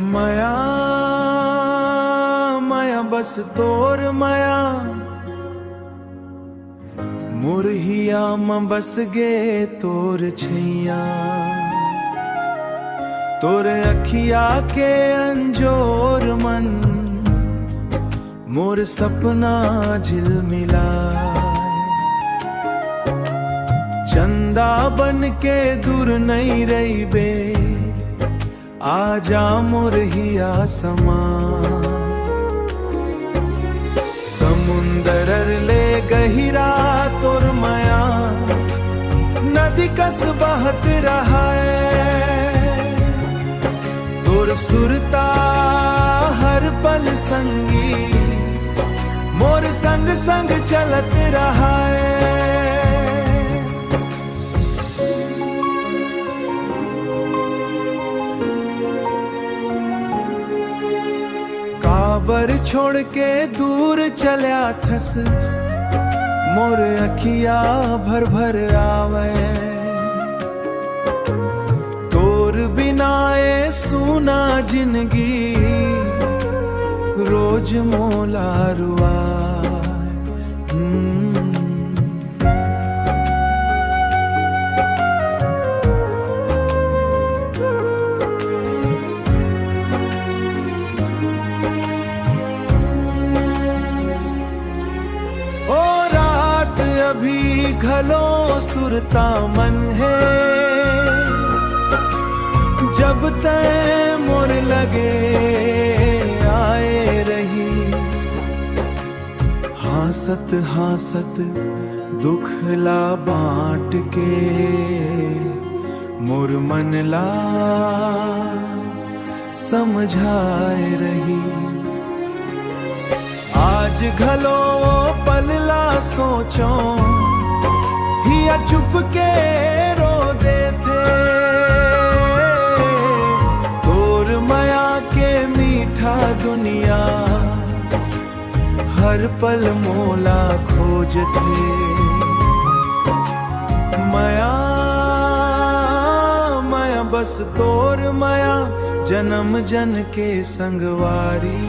माया माया बस तोर माया मुरहिया में बस गे तोर छैया तोर अखिया के अंजोर मन मोर सपना झिलमिला चंदा बन के दूर नहीं रही बे आजा मुरहिया समा समुंदर ले गहिरा तोर माया नदी कस बहत रहा है तोर सुरता हर पल संगी मोर संग संग चलत रहा है। काबर छोड़ के दूर चल्या थस मोर अखिया भर भर आवे तोर बिना ए सुना जिंदगी रोज मोला रुआ अभी घलो सुरता मन है जब तय मोर लगे आए रही हासत हासत दुख ला बांट के मोर मन ला समझाए रही आज घलो पलला सोचो हिया चुप के रो दे थे तोर माया के मीठा दुनिया हर पल मोला खोज थे माया माया बस तोर माया जन्म जन के संगवारी